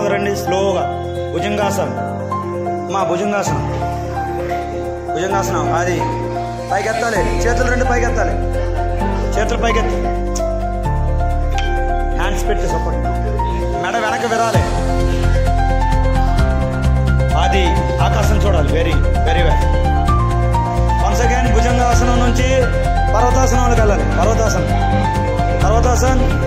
రండి స్లోగా. భుజంగాసనం. భుజంగాసనం. భుజంగాసనం. అది పైకెత్తాలి. చేతులు రెండు పైకెత్తాలి. చేతులు పైకెత్తి హ్యాండ్స్ పెట్టి సపోర్ట్. మెడ వెనక విరాలి. అది ఆకాశం చూడాలి. Very very well. Once again bhujangasana నుంచి పర్వతాసనంలోకి వెళ్ళాలి. పర్వతాసనం. పర్వతాసన్.